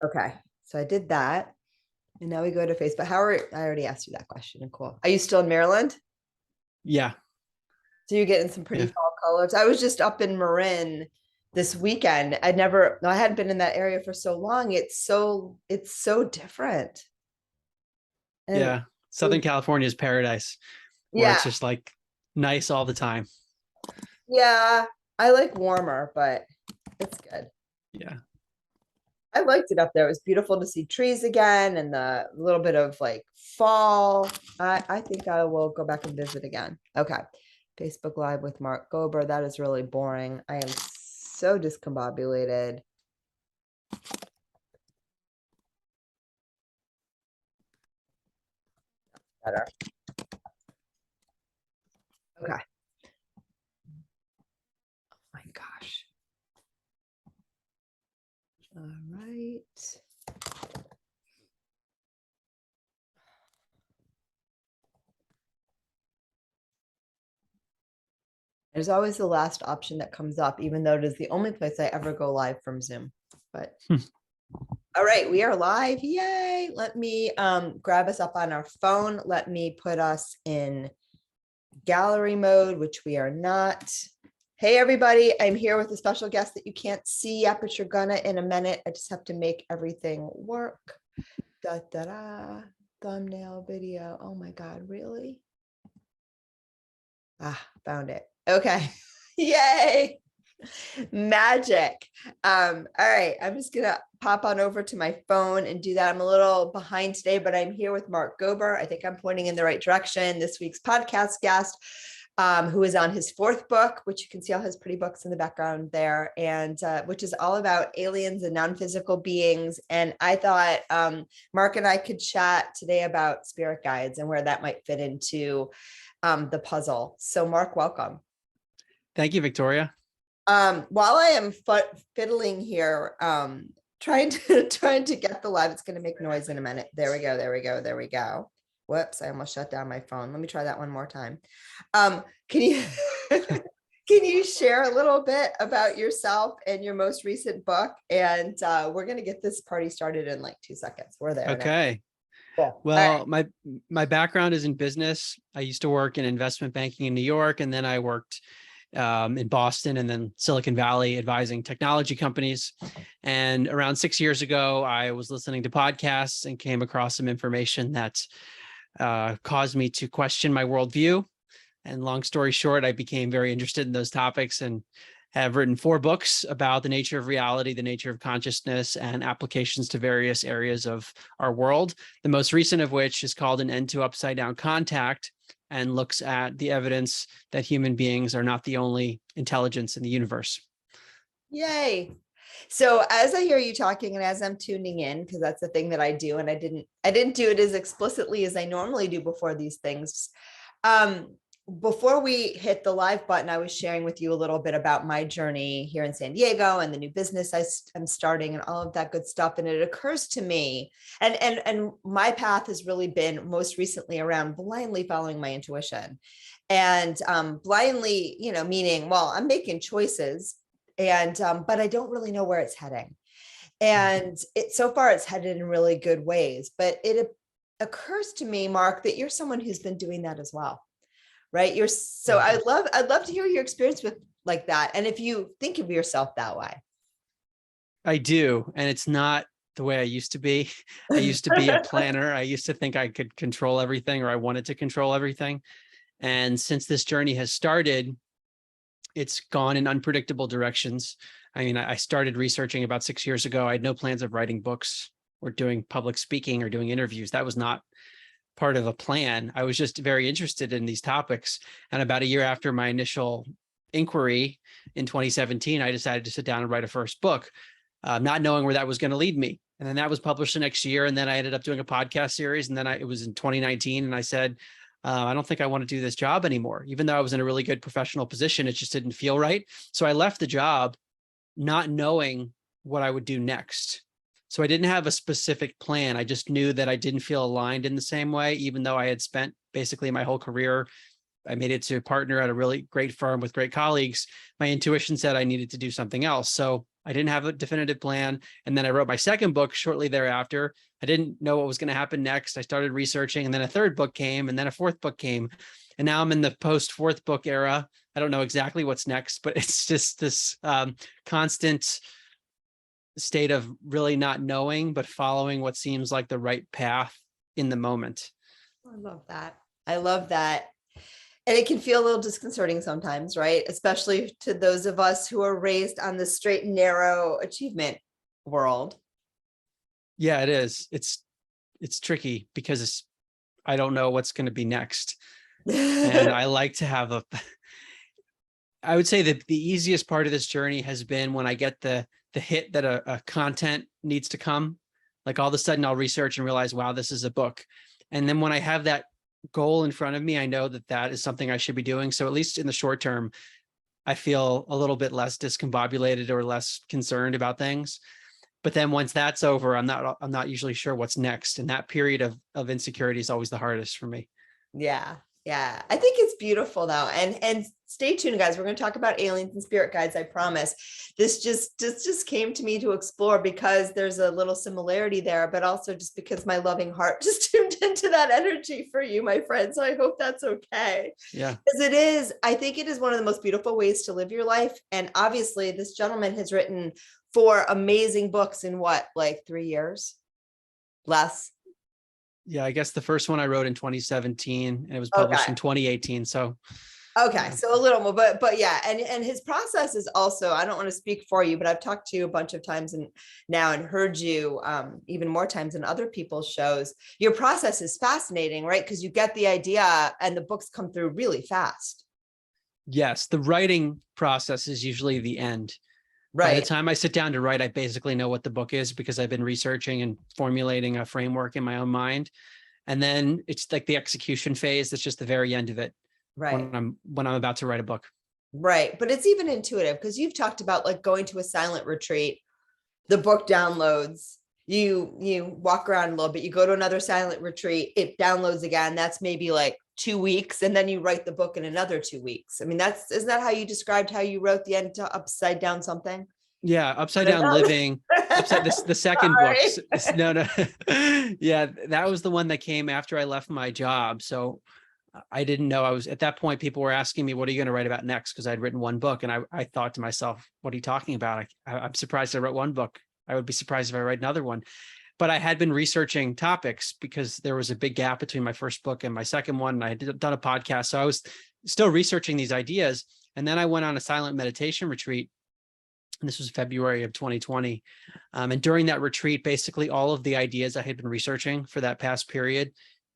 Okay, so I did that. And now we go to Facebook. I already asked you that question. Cool. Are you still in Maryland? Yeah. So you're getting some pretty Yeah. fall colors. I was just up in Marin this weekend. I hadn't been in that area for so long. It's so different. And Yeah. Southern California is paradise where yeah, it's just like nice all the time. yeah, I like warmer, but it's good. Yeah. I liked it up there. It was beautiful to see trees again and the little bit of like fall. I think I will go back and visit again. Okay. Facebook Live with Mark Gober. That is really boring. I am so discombobulated. Better. Okay. Oh my gosh. All right. There's always the last option that comes up, even though it is the only place I ever go live from Zoom. But all right, we are live. Yay. Let me grab us up on our phone. Let me put us in gallery mode, which we are not. Hey, everybody. I'm here with a special guest that you can't see yet, but you're gonna in a minute. I just have to make everything work. Da, da, da. Thumbnail video. Oh my God, really? Found it. Okay. Yay. Magic. All right. I'm just gonna pop on over to my phone and do that. I'm a little behind today, but I'm here with Mark Gober. I think I'm pointing in the right direction. This week's podcast guest, who is on his fourth book, which you can see all his pretty books in the background there, and which is all about aliens and non-physical beings. And I thought Mark and I could chat today about spirit guides and where that might fit into the puzzle. So Mark, welcome. Thank you, Victoria. While I am fiddling here, trying to get the live, it's going to make noise in a minute. There we go. There we go. There we go. Whoops! I almost shut down my phone. Let me try that one more time. Can you can you share a little bit about yourself and your most recent book? And we're going to get this party started in like 2 seconds. We're there now. Okay. Cool. Well, my background is in business. I used to work in investment banking in New York, and then I worked in Boston and then Silicon Valley advising technology companies. And around 6 years ago, I was listening to podcasts and came across some information that caused me to question my worldview. And long story short, I became very interested in those topics and have written 4 books about the nature of reality, the nature of consciousness, and applications to various areas of our world. The most recent of which is called An End to Upside Down Contact, and looks at the evidence that human beings are not the only intelligence in the universe. Yay. So as I hear you talking and as I'm tuning in, because that's the thing that I do, and I didn't do it as explicitly as I normally do before these things. Before we hit the live button, I was sharing with you a little bit about my journey here in San Diego and the new business I'm starting and all of that good stuff. And it occurs to me, and my path has really been most recently around blindly following my intuition, and blindly, meaning, well, I'm making choices, and but I don't really know where it's heading. And so far it's headed in really good ways. But it occurs to me, Mark, that you're someone who's been doing that as well. Right. I'd love to hear your experience with like that. And if you think of yourself that way. I do. And it's not the way I used to be. I used to be a planner. I used to think I could control everything, or I wanted to control everything. And since this journey has started, it's gone in unpredictable directions. I mean, I started researching about 6 years ago. I had no plans of writing books or doing public speaking or doing interviews. That was not part of a plan. I was just very interested in these topics. And about a year after my initial inquiry in 2017, I decided to sit down and write a first book, not knowing where that was going to lead me. And then that was published the next year. And then I ended up doing a podcast series. And then it was in 2019. And I said, I don't think I want to do this job anymore. Even though I was in a really good professional position, it just didn't feel right. So I left the job not knowing what I would do next. So I didn't have a specific plan. I just knew that I didn't feel aligned in the same way, even though I had spent basically my whole career. I made it to partner at a really great firm with great colleagues. My intuition said I needed to do something else. So I didn't have a definitive plan. And then I wrote my second book shortly thereafter. I didn't know what was going to happen next. I started researching, and then a third book came, and then a fourth book came. And now I'm in the post fourth book era. I don't know exactly what's next, but it's just this constant state of really not knowing, but following what seems like the right path in the moment. I love that. I love that. And it can feel a little disconcerting sometimes, right? Especially to those of us who are raised on the straight and narrow achievement world. Yeah, it is. It's tricky because I don't know what's going to be next. And I like to have I would say that the easiest part of this journey has been when I get the hit that a content needs to come. Like all of a sudden I'll research and realize, wow, this is a book. And then when I have that goal in front of me, I know that that is something I should be doing. So at least in the short term, I feel a little bit less discombobulated or less concerned about things. But then once that's over, I'm not usually sure what's next. And that period of insecurity is always the hardest for me. Yeah. Yeah. I think it's beautiful though. And stay tuned, guys. We're going to talk about aliens and spirit guides. I promise. This just came to me to explore because there's a little similarity there, but also just because my loving heart just tuned into that energy for you, my friend. So I hope that's okay. Yeah. Because I think it is one of the most beautiful ways to live your life. And obviously this gentleman has written 4 amazing books in what, like 3 years? Less? Yeah, I guess the first one I wrote in 2017 and it was published in 2018. So okay, so a little more, but yeah, and his process is also, I don't want to speak for you, but I've talked to you a bunch of times and heard you even more times in other people's shows. Your process is fascinating, right? Because you get the idea and the books come through really fast. yes, the writing process is usually the end. By the time I sit down to write, I basically know what the book is because I've been researching and formulating a framework in my own mind. And then it's like the execution phase. That's just the very end of it. Right. When I'm about to write a book. Right. But it's even intuitive because you've talked about like going to a silent retreat, the book downloads, you walk around a little bit, you go to another silent retreat, it downloads again. That's maybe like 2 weeks. And then you write the book in another 2 weeks. I mean, isn't that how you described how you wrote the end to Upside Down Something? Yeah. Upside Down Living. The second book. No. Yeah. That was the one that came after I left my job. So I didn't know. I was at that point, people were asking me, what are you going to write about next? Because I'd written one book and I thought to myself, what are you talking about? I'm surprised I wrote one book. I would be surprised if I write another one. But I had been researching topics because there was a big gap between my first book and my second one. And I had done a podcast. So I was still researching these ideas. And then I went on a silent meditation retreat. And this was February of 2020. And during that retreat, basically all of the ideas I had been researching for that past period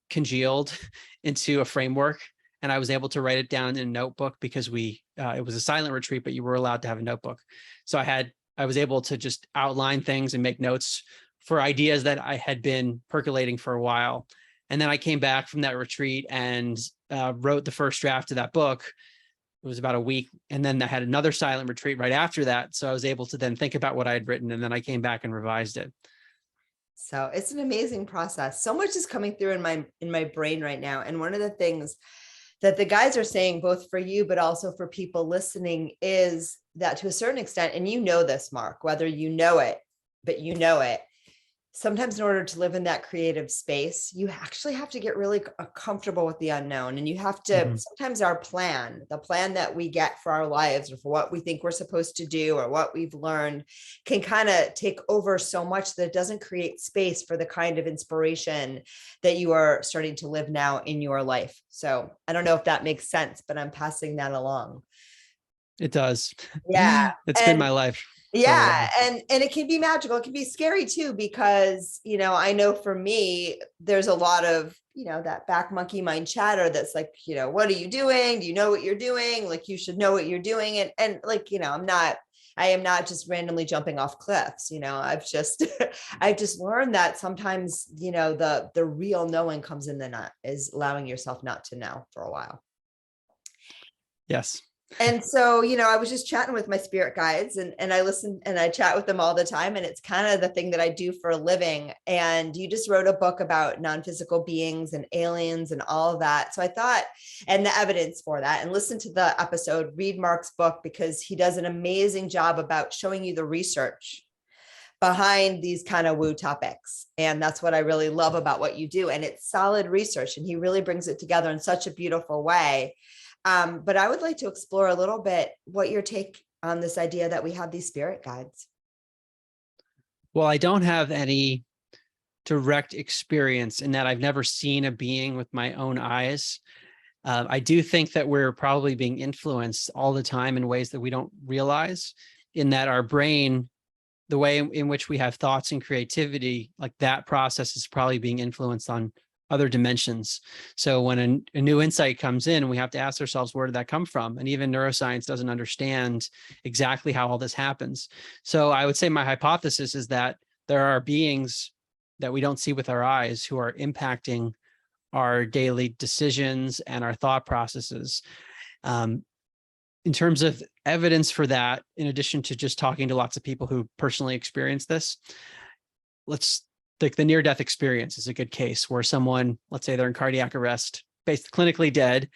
congealed into a framework. And I was able to write it down in a notebook because it was a silent retreat, but you were allowed to have a notebook. So I was able to just outline things and make notes for ideas that I had been percolating for a while. And then I came back from that retreat and wrote the first draft of that book. It was about a week. And then I had another silent retreat right after that. So I was able to then think about what I had written. And then I came back and revised it. So it's an amazing process. So much is coming through in my brain right now. And one of the things that the guys are saying, both for you, but also for people listening, is that to a certain extent, and you know this, Mark, whether you know it, but you know it, sometimes in order to live in that creative space, you actually have to get really comfortable with the unknown. And you have to, sometimes the plan that we get for our lives or for what we think we're supposed to do or what we've learned can kind of take over so much that it doesn't create space for the kind of inspiration that you are starting to live now in your life. So I don't know if that makes sense, but I'm passing that along. It does. Yeah. It's been my life. Yeah. And it can be magical. It can be scary too, because, I know for me, there's a lot of, that back monkey mind chatter that's like, what are you doing? Do you know what you're doing? Like, you should know what you're doing. And like, I am not just randomly jumping off cliffs. I've just learned that sometimes, the real knowing comes in the not is allowing yourself not to know for a while. Yes. And so, I was just chatting with my spirit guides, and I listen and I chat with them all the time. And it's kind of the thing that I do for a living. And you just wrote a book about non-physical beings and aliens and all of that. So I thought, and the evidence for that, and listen to the episode, read Mark's book, because he does an amazing job about showing you the research behind these kind of woo topics. And that's what I really love about what you do. And it's solid research, and he really brings it together in such a beautiful way. But I would like to explore a little bit what your take on this idea that we have these spirit guides. Well, I don't have any direct experience in that I've never seen a being with my own eyes. I do think that we're probably being influenced all the time in ways that we don't realize, in that our brain, the way in which we have thoughts and creativity, like that process is probably being influenced on other dimensions. So when a new insight comes in, we have to ask ourselves, where did that come from? And even neuroscience doesn't understand exactly how all this happens. So I would say my hypothesis is that there are beings that we don't see with our eyes who are impacting our daily decisions and our thought processes. In terms of evidence for that, in addition to just talking to lots of people who personally experience this, let's like the near-death experience is a good case where someone, let's say they're in cardiac arrest, based clinically dead,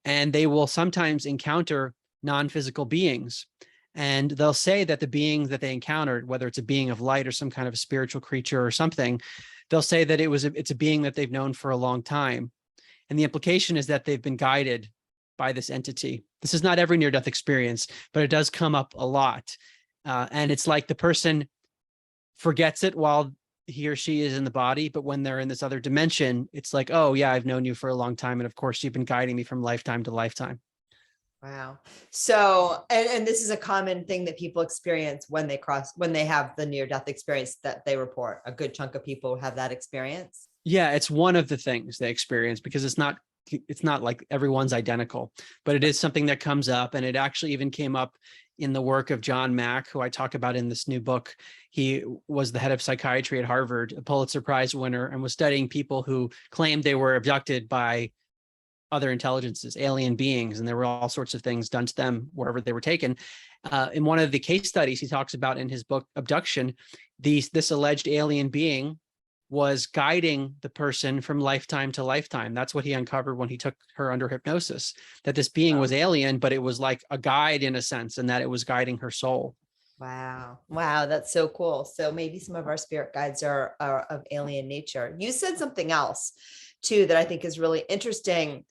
and they will sometimes encounter non-physical beings. And they'll say that the being that they encountered, whether it's a being of light or some kind of a spiritual creature or something, they'll say that it's a being that they've known for a long time. And the implication is that they've been guided by this entity. This is not every near-death experience, but it does come up a lot. And it's like the person forgets it while he or she is in the body, but when they're in this other dimension, it's like, oh yeah, I've known you for a long time. And of course, you've been guiding me from lifetime to lifetime. Wow. So, and this is a common thing that people experience when they have the near-death experience that they report. A good chunk of people have that experience. Yeah, it's one of the things they experience, because it's not like everyone's identical, but it is something that comes up. And it actually even came up in the work of John Mack, who I talk about in this new book. He was the head of psychiatry at Harvard, a Pulitzer Prize winner, and was studying people who claimed they were abducted by other intelligences, alien beings, and there were all sorts of things done to them wherever they were taken. In one of the case studies he talks about in his book, Abduction, this alleged alien being was guiding the person from lifetime to lifetime. That's what he uncovered when he took her under hypnosis, that this being was alien, but it was like a guide in a sense, and that it was guiding her soul. Wow. Wow. That's so cool. So maybe some of our spirit guides are of alien nature. You said something else too that I think is really interesting.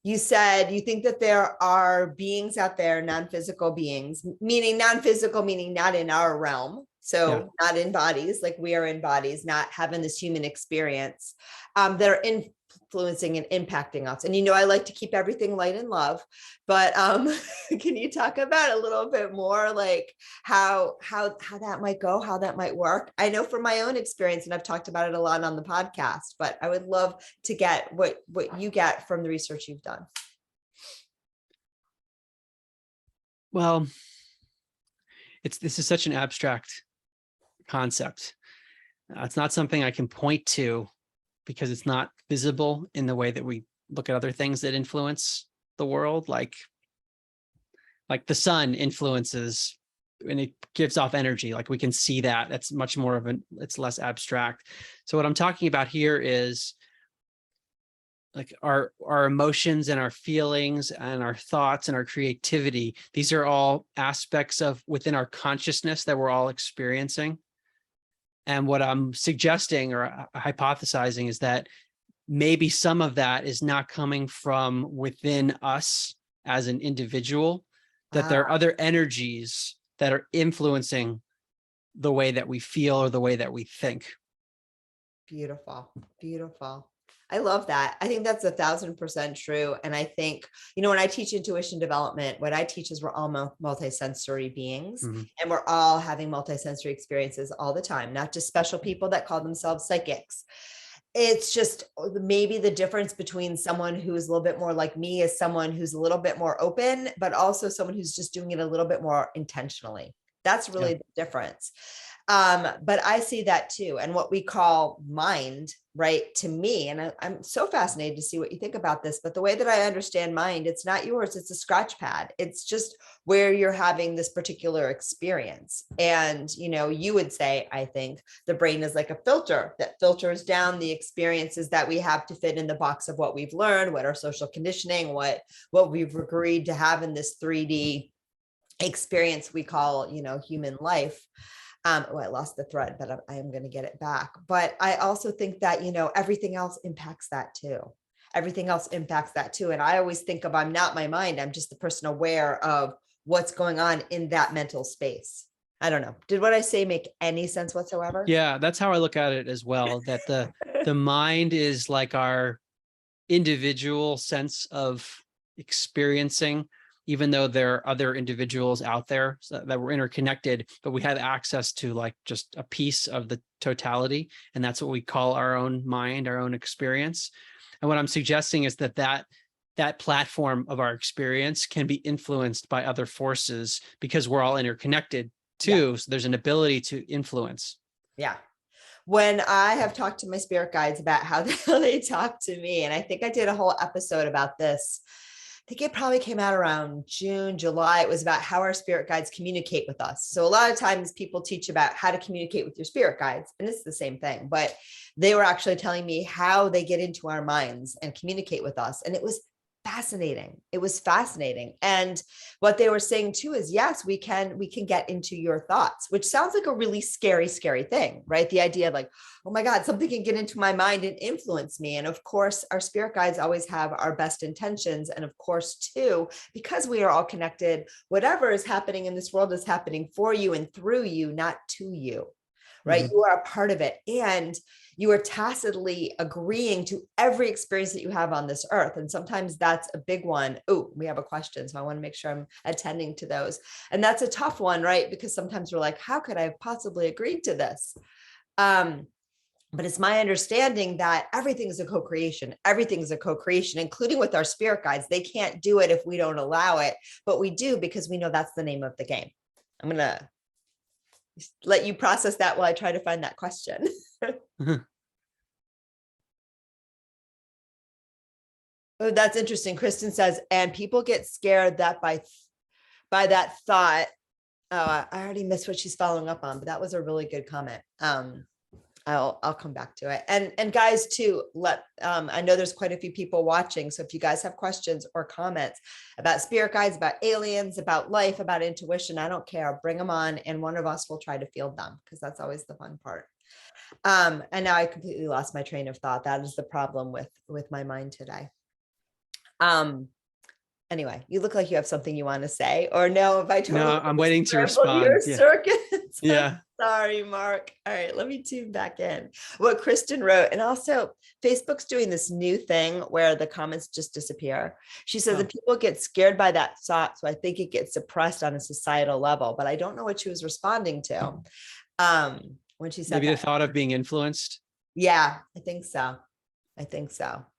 You said you think that there are beings out there, non-physical beings, meaning non-physical, meaning not in our realm. So not in bodies, like we are in bodies, not having this human experience, that are influencing and impacting us. And, I like to keep everything light and love, but can you talk about a little bit more, like how that might go, how that might work? I know from my own experience, and I've talked about it a lot on the podcast, but I would love to get what you get from the research you've done. Well, this is such an abstract concept. It's not something I can point to because it's not visible in the way that we look at other things that influence the world, like the sun influences and it gives off energy. Like we can see that. That's much more it's less abstract. So what I'm talking about here is like our emotions and our feelings and our thoughts and our creativity. These are all aspects of within our consciousness that we're all experiencing. And what I'm suggesting or hypothesizing is that maybe some of that is not coming from within us as an individual, that there are other energies that are influencing the way that we feel or the way that we think. Beautiful. Beautiful. I love that. I think that's 1,000% true. And I think, when I teach intuition development, what I teach is we're all multisensory beings, and we're all having multisensory experiences all the time, not just special people that call themselves psychics. It's just maybe the difference between someone who's a little bit more like me is someone who's a little bit more open, but also someone who's just doing it a little bit more intentionally. That's really the difference. But I see that too. And what we call mind, right? To me, and I'm so fascinated to see what you think about this, but the way that I understand mind, it's not yours, it's a scratch pad. It's just where you're having this particular experience. And, you would say, I think the brain is like a filter that filters down the experiences that we have to fit in the box of what we've learned, what our social conditioning, what we've agreed to have in this 3D experience we call, human life. I lost the thread, but I am going to get it back. But I also think that, everything else impacts that too. Everything else impacts that too. And I always think of, I'm not my mind. I'm just the person aware of what's going on in that mental space. I don't know. Did what I say make any sense whatsoever? Yeah, that's how I look at it as well, that the mind is like our individual sense of experiencing, even though there are other individuals out there that we're interconnected, but we have access to like just a piece of the totality. And that's what we call our own mind, our own experience. And what I'm suggesting is that platform of our experience can be influenced by other forces because we're all interconnected too. Yeah. So there's an ability to influence. Yeah. When I have talked to my spirit guides about how they talk to me, and I think I did a whole episode about this. I think it probably came out around June, July. It was about how our spirit guides communicate with us. So a lot of times people teach about how to communicate with your spirit guides, and it's the same thing, but they were actually telling me how they get into our minds and communicate with us. And it was fascinating. It was fascinating. And what they were saying too is, yes, we can get into your thoughts, which sounds like a really scary thing, right? The idea of like, oh my God, something can get into my mind and influence me. And of course, our spirit guides always have our best intentions. And of course, too, because we are all connected, whatever is happening in this world is happening for you and through you, not to you, right? Mm-hmm. You are a part of it. And you are tacitly agreeing to every experience that you have on this earth. And sometimes that's a big one. Oh, we have a question. So I want to make sure I'm attending to those. And that's a tough one, right? Because sometimes we're like, how could I have possibly agreed to this? But it's my understanding that everything is a co-creation. Everything is a co-creation, including with our spirit guides. They can't do it if we don't allow it, but we do because we know that's the name of the game. I'm going to let you process that while I try to find that question. Oh, that's interesting. Kristen says, and people get scared that by that thought. Oh, I already missed what she's following up on, but that was a really good comment. I'll come back to it. And guys too, I know there's quite a few people watching. So if you guys have questions or comments about spirit guides, about aliens, about life, about intuition, I don't care. Bring them on and one of us will try to field them because that's always the fun part. And now I completely lost my train of thought. That is the problem with my mind today. Anyway, you look like you have something you want to say, or no, if I totally No, I'm waiting to scrambled your respond. Yeah. circuits. Yeah. Sorry, Mark. All right, let me tune back in. What Kristen wrote, and also Facebook's doing this new thing where the comments just disappear. She says that people get scared by that thought, so I think it gets suppressed on a societal level, but I don't know what she was responding to when she said Maybe that. the thought of being influenced. Yeah, I think so.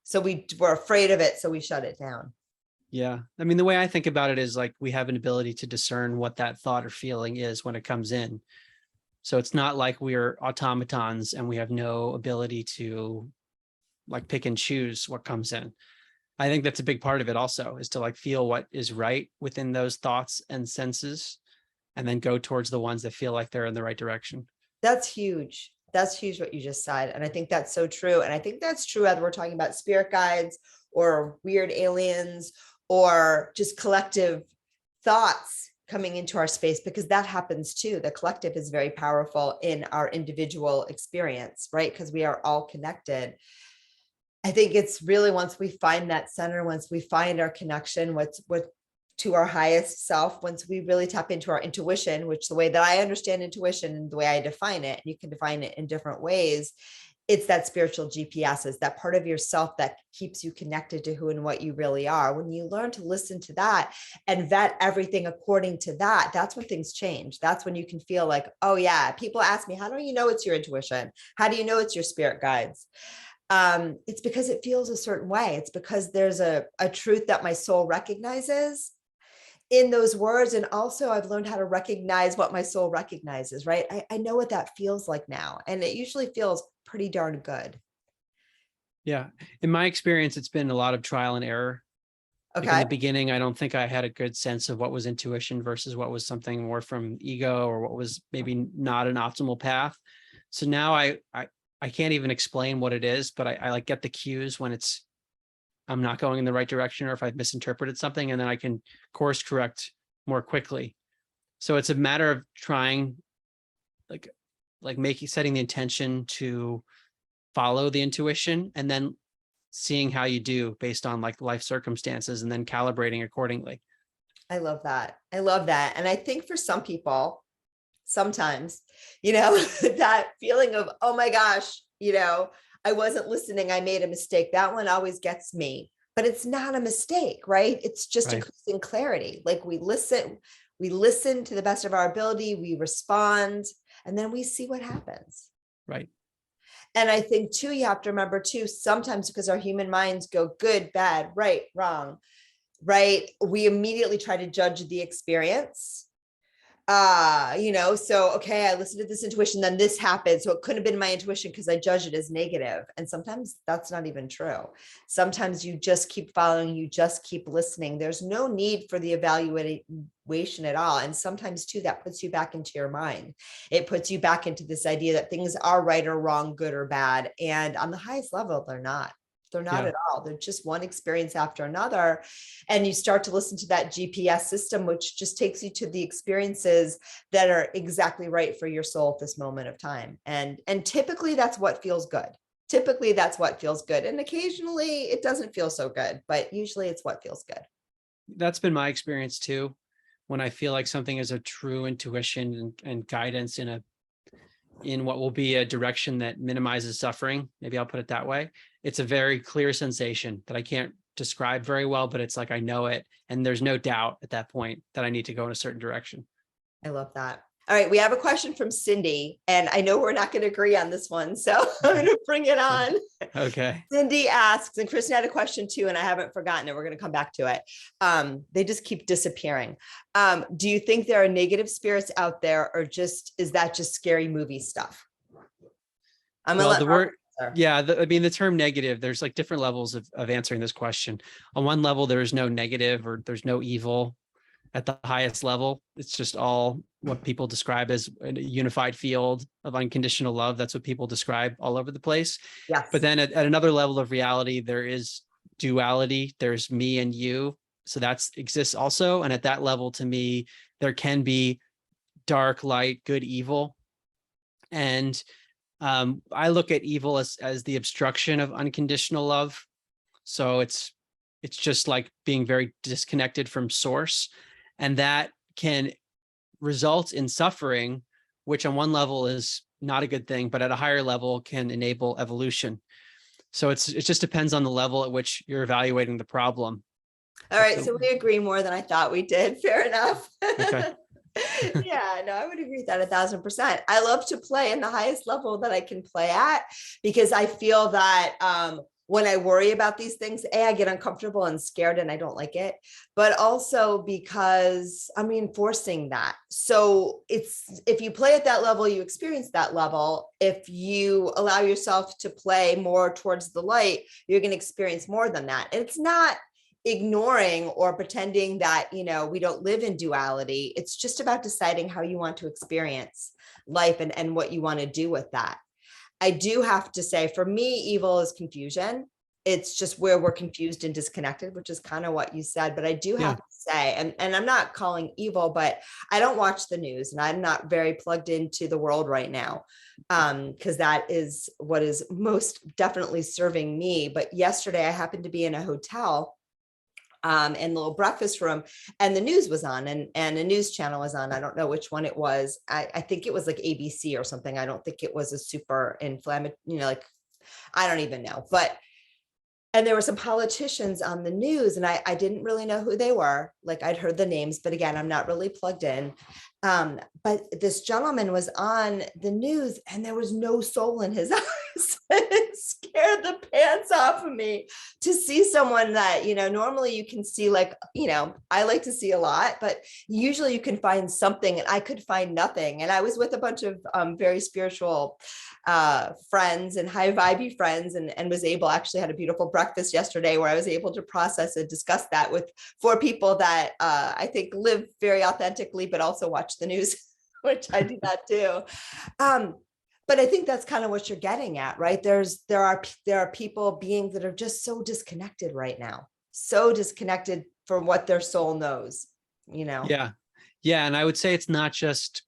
So we were afraid of it, so we shut it down. Yeah. I mean, the way I think about it is like we have an ability to discern what that thought or feeling is when it comes in. So it's not like we're automatons and we have no ability to like pick and choose what comes in. I think that's a big part of it also, is to like feel what is right within those thoughts and senses and then go towards the ones that feel like they're in the right direction. That's huge. That's huge what you just said. And I think that's so true. And I think that's true whether we're talking about spirit guides or weird aliens or just collective thoughts coming into our space, because that happens too. The collective is very powerful in our individual experience, right? Because we are all connected. I think it's really once we find that center, once we find our connection, what to our highest self, once we really tap into our intuition, which the way that I understand intuition and the way I define it, and you can define it in different ways, it's that spiritual GPS, is that part of yourself that keeps you connected to who and what you really are. When you learn to listen to that and vet everything according to that, that's when things change. That's when you can feel like, oh yeah, people ask me, how do you know it's your intuition? How do you know it's your spirit guides? It's because it feels a certain way. It's because there's a truth that my soul recognizes. in those words. And also I've learned how to recognize what my soul recognizes, right? I know what that feels like now. And it usually feels pretty darn good. Yeah. In my experience, it's been a lot of trial and error. Like in Okay. the beginning, I don't think I had a good sense of what was intuition versus what was something more from ego, or what was maybe not an optimal path. So now I can't even explain what it is, but I like get the cues when I'm not going in the right direction, or if I've misinterpreted something, and then I can course correct more quickly. So it's a matter of trying, like setting the intention to follow the intuition, and then seeing how you do based on like life circumstances, and then calibrating accordingly. I love that. I love that. And I think for some people, sometimes, you know, that feeling of, oh my gosh, you know, I wasn't listening, I made a mistake. That one always gets me, but it's not a mistake, right? It's just Right. increasing clarity. Like we listen to the best of our ability, we respond, and then we see what happens. Right. And I think too, you have to remember too, sometimes because our human minds go good, bad, right, wrong, right? We immediately try to judge the experience. You know, so okay, I listened to this intuition, then this happened. So it couldn't have been my intuition because I judged it as negative. And sometimes that's not even true. Sometimes you just keep following, you just keep listening. There's no need for the evaluation at all. And sometimes too, that puts you back into your mind. It puts you back into this idea that things are right or wrong, good or bad. And on the highest level, they're not. They're not Yeah. at all. They're just one experience after another. And you start to listen to that GPS system, which just takes you to the experiences that are exactly right for your soul at this moment of time. And typically that's what feels good. Typically that's what feels good. And occasionally it doesn't feel so good, but usually it's what feels good. That's been my experience too. When I feel like something is a true intuition and guidance in what will be a direction that minimizes suffering, maybe I'll put it that way. It's a very clear sensation that I can't describe very well, but it's like I know it, and there's no doubt at that point that I need to go in a certain direction. I love that. All right, we have a question from Cindy, and I know we're not going to agree on this one, so I'm going to bring it on. Okay. Cindy asks, and Kristen had a question too, and I haven't forgotten it. We're going to come back to it. They just keep disappearing. Do you think there are negative spirits out there, or is that just scary movie stuff? I'm gonna Well, let the Mark word, answer. yeah, I mean, the term negative, there's like different levels of answering this question. On one level, there is no negative, or there's no evil. At the highest level, it's just all what people describe as a unified field of unconditional love. That's what people describe all over the place. But Yes. then at another level of reality, there is duality. There's me and you. So that exists also. And at that level, to me, there can be dark, light, good, evil. And I look at evil as the obstruction of unconditional love. So it's just like being very disconnected from source. And that can result in suffering, which on one level is not a good thing, but at a higher level can enable evolution. So it just depends on the level at which you're evaluating the problem. All right, so we agree more than I thought we did. Fair enough. Okay. Yeah, no, I would agree with that 1,000%. I love to play in the highest level that I can play at, because I feel that when I worry about these things, I get uncomfortable and scared and I don't like it, but also because I'm reinforcing that. So if you play at that level, you experience that level. If you allow yourself to play more towards the light, you're going to experience more than that. And it's not ignoring or pretending that, you know, we don't live in duality. It's just about deciding how you want to experience life and what you want to do with that. I do have to say, for me, evil is confusion. It's just where we're confused and disconnected, which is kind of what you said. But I do have Yeah. to say, and I'm not calling evil, but I don't watch the news and I'm not very plugged into the world right now, because that is what is most definitely serving me. But yesterday I happened to be in a hotel and the little breakfast room, and the news was on, and a news channel was on. I don't know which one it was. I think it was like ABC or something. I don't think it was a super inflammatory, you know, like, I don't even know. And there were some politicians on the news, and I didn't really know who they were. Like, I'd heard the names, but again, I'm not really plugged in. But this gentleman was on the news and there was no soul in his eyes. It scared the pants off of me to see someone that, normally you can see, like, I like to see a lot, but usually you can find something, and I could find nothing. And I was with a bunch of very spiritual friends and high vibey friends, and was able, actually had a beautiful breakfast yesterday where I was able to process and discuss that with 4 people that I think live very authentically, but also watch the news, which I do that too. But I think that's kind of what you're getting at, right? There are people, beings that are just so disconnected right now, so disconnected from what their soul knows, Yeah. Yeah. And I would say it's not just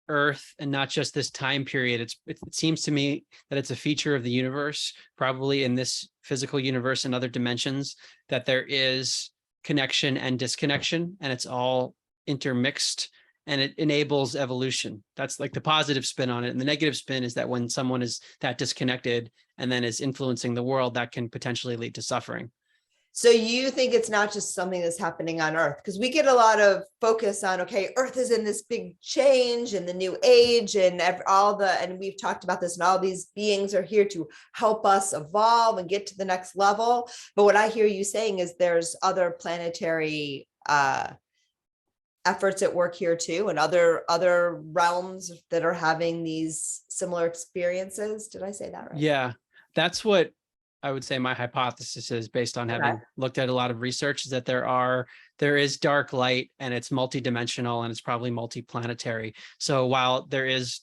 Earth and not just this time period. It seems to me that it's a feature of the universe, probably in this physical universe and other dimensions, that there is connection and disconnection, and it's all intermixed, and it enables evolution. That's like the positive spin on it. And the negative spin is that when someone is that disconnected and then is influencing the world, that can potentially lead to suffering. So you think it's not just something that's happening on Earth? Because we get a lot of focus on, okay, Earth is in this big change and the new age, and and we've talked about this, and all these beings are here to help us evolve and get to the next level. But what I hear you saying is there's other planetary efforts at work here too, and other realms that are having these similar experiences. Did I say that right? Yeah, that's what I would say my hypothesis is, based on having looked at a lot of research, is that there is dark light, and it's multidimensional, and it's probably multiplanetary. So while there is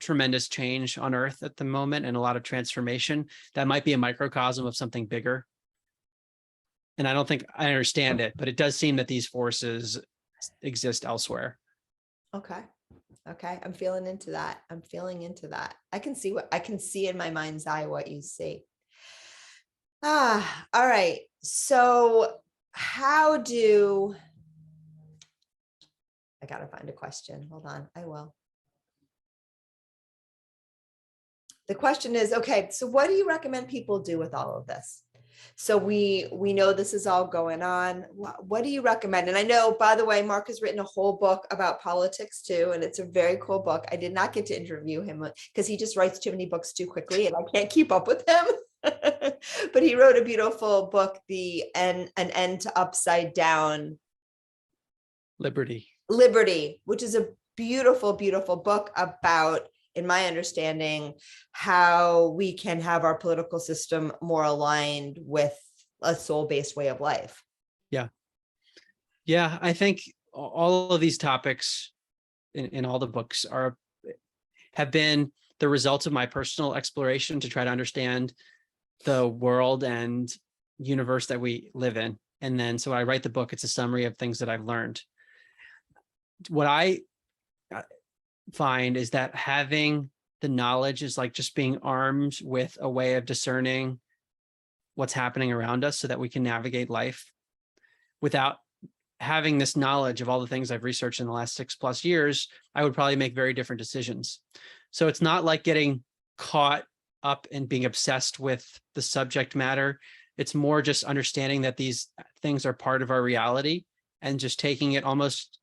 tremendous change on Earth at the moment and a lot of transformation, that might be a microcosm of something bigger. And I don't think I understand it, but it does seem that these forces exist elsewhere. Okay. I'm feeling into that. I can see in my mind's eye what you see. All right. So I gotta find a question. Hold on. I will. The question is, okay, so what do you recommend people do with all of this? So we know this is all going on. What do you recommend? And I know, by the way, Mark has written a whole book about politics too, and it's a very cool book. I did not get to interview him because he just writes too many books too quickly, and I can't keep up with him. But he wrote a beautiful book, An End to Upside Down Liberty, which is a beautiful, beautiful book about, in my understanding, how we can have our political system more aligned with a soul-based way of life. Yeah, I think all of these topics in all the books have been the results of my personal exploration to try to understand the world and universe that we live in. And then so I write the book, it's a summary of things that I've learned. What I find is that having the knowledge is like just being armed with a way of discerning what's happening around us so that we can navigate life. Without having this knowledge of all the things I've researched in the last 6+ years, I would probably make very different decisions. So it's not like getting caught up and being obsessed with the subject matter. It's more just understanding that these things are part of our reality and just taking it almost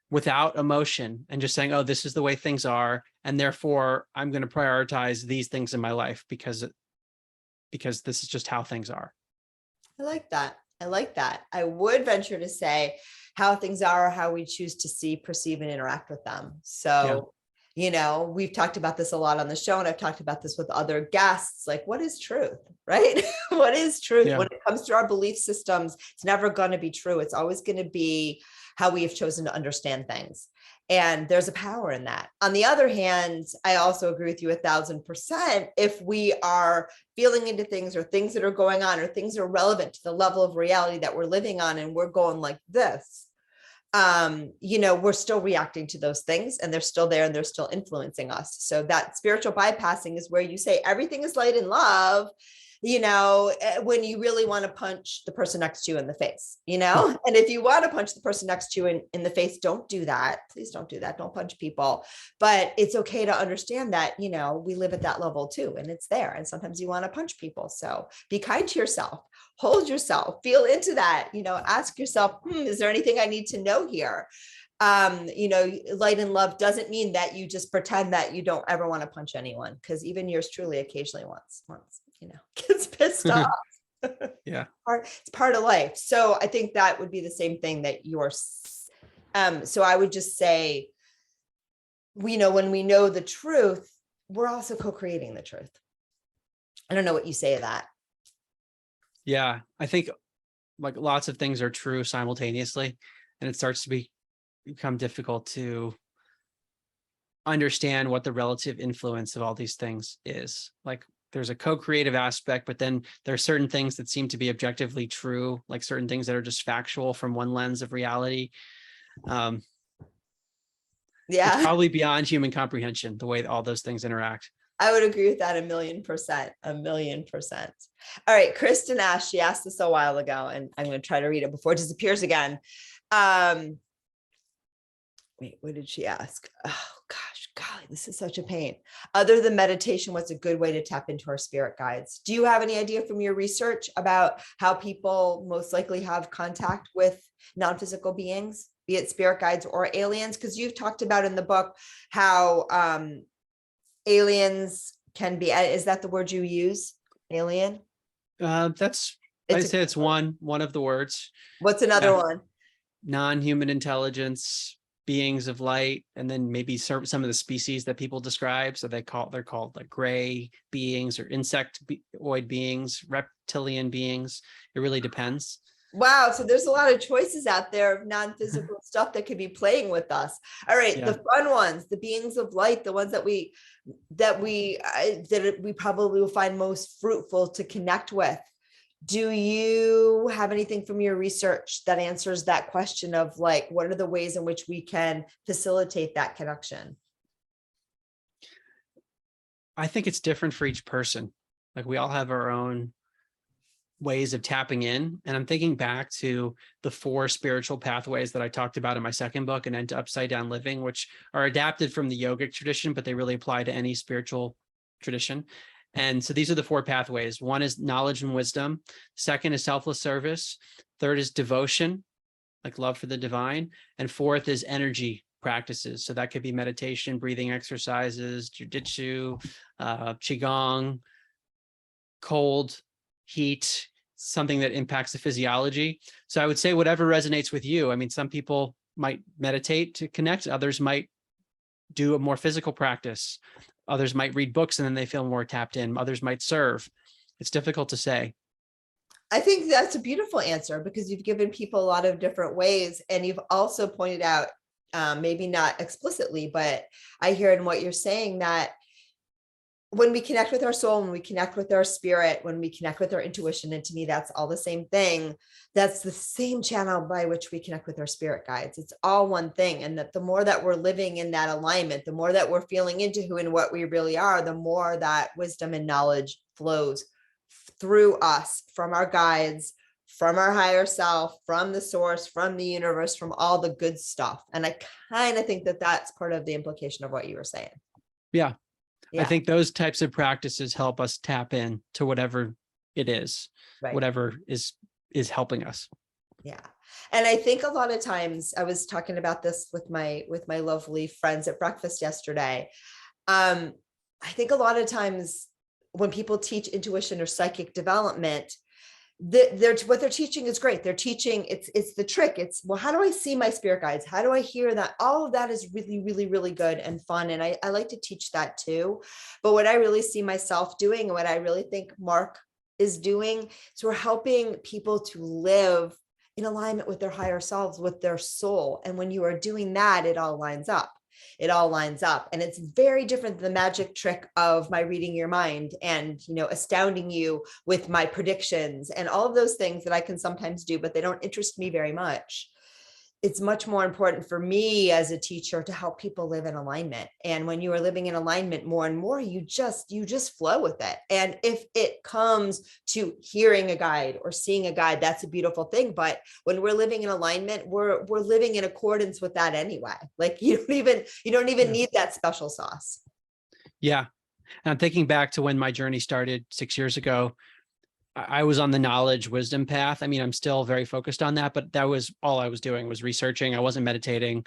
without emotion and just saying, oh, this is the way things are, and therefore I'm going to prioritize these things in my life because this is just how things are. I like that. I would venture to say how things are, how we choose to see, perceive, and interact with them. So, we've talked about this a lot on the show, and I've talked about this with other guests, like, what is truth, right? What is truth? When it comes to our belief systems, it's never going to be true. It's always going to be how we have chosen to understand things. And there's a power in that. On the other hand, I also agree with you 1000%. If we are feeling into things, or things that are going on, or things that are relevant to the level of reality that we're living on, and we're going like this, we're still reacting to those things, and they're still there, and they're still influencing us. So that spiritual bypassing is where you say everything is light and love, when you really want to punch the person next to you in the face, and if you want to punch the person next to you in the face, don't do that. Please don't do that. Don't punch people. But it's okay to understand that, we live at that level too, and it's there. And sometimes you want to punch people. So be kind to yourself, hold yourself, feel into that, ask yourself, is there anything I need to know here? Light and love doesn't mean that you just pretend that you don't ever want to punch anyone, because even yours truly occasionally once, gets pissed off. Yeah. It's part of life. So I think that would be the same thing that yours. So I would just say, when we know the truth, we're also co-creating the truth. I don't know what you say to that. Yeah. I think like lots of things are true simultaneously, and it starts to become difficult to understand what the relative influence of all these things is. Like there's a co-creative aspect, but then there are certain things that seem to be objectively true, like certain things that are just factual from one lens of reality. It's probably beyond human comprehension, the way all those things interact. I would agree with that 1,000,000%, 1,000,000%. All right, Kristen asked, she asked this a while ago, and I'm going to try to read it before it disappears again. Wait, what did she ask? Oh gosh, golly, this is such a pain. Other than meditation, what's a good way to tap into our spirit guides? Do you have any idea from your research about how people most likely have contact with non-physical beings, be it spirit guides or aliens? Because you've talked about in the book how aliens can be, is that the word you use? Alien? I'd say it's one of the words. What's another one? Non-human intelligence, beings of light, and then maybe some of the species that people describe. So they're called like gray beings or insectoid beings, reptilian beings. It really depends. Wow. So there's a lot of choices out there of non-physical stuff that could be playing with us. All right. Yeah. The fun ones, the beings of light, the ones that we probably will find most fruitful to connect with. Do you have anything from your research that answers that question of like, what are the ways in which we can facilitate that connection? I think it's different for each person. Like we all have our own ways of tapping in. And I'm thinking back to the 4 spiritual pathways that I talked about in my second book, and into Upside Down Living, which are adapted from the yogic tradition, but they really apply to any spiritual tradition. And so these are the 4 pathways. One is knowledge and wisdom. Second is selfless service. Third is devotion, like love for the divine. And fourth is energy practices. So that could be meditation, breathing exercises, jujitsu, qigong, cold, heat, something that impacts the physiology. So I would say whatever resonates with you. I mean, some people might meditate to connect. Others might do a more physical practice. Others might read books and then they feel more tapped in. Others might serve. It's difficult to say. I think that's a beautiful answer, because you've given people a lot of different ways. And you've also pointed out, maybe not explicitly, but I hear in what you're saying that when we connect with our soul, when we connect with our spirit, when we connect with our intuition, and to me, that's all the same thing. That's the same channel by which we connect with our spirit guides. It's all one thing. And that the more that we're living in that alignment, the more that we're feeling into who and what we really are, the more that wisdom and knowledge flows through us, from our guides, from our higher self, from the source, from the universe, from all the good stuff. And I kind of think that that's part of the implication of what you were saying. Yeah. I think those types of practices help us tap in to whatever it is, right, whatever is helping us. Yeah. And I think a lot of times, I was talking about this with my lovely friends at breakfast yesterday. I think a lot of times when people teach intuition or psychic development, what they're teaching is great. They're teaching, it's the trick. It's, well, how do I see my spirit guides? How do I hear that? All of that is really, really, really good and fun. And I like to teach that too. But what I really see myself doing, and what I really think Mark is doing, is we're helping people to live in alignment with their higher selves, with their soul. And when you are doing that, it all lines up. It all lines up. And it's very different than the magic trick of my reading your mind and, astounding you with my predictions and all of those things that I can sometimes do, but they don't interest me very much. It's much more important for me as a teacher to help people live in alignment. And when you are living in alignment more and more, you just flow with it. And if it comes to hearing a guide or seeing a guide, that's a beautiful thing. But when we're living in alignment, we're living in accordance with that anyway. Like you don't even need that special sauce. Yeah. And I'm thinking back to when my journey started 6 years ago. I was on the knowledge wisdom path. I mean, I'm still very focused on that, but that was all I was doing, was researching. I wasn't meditating.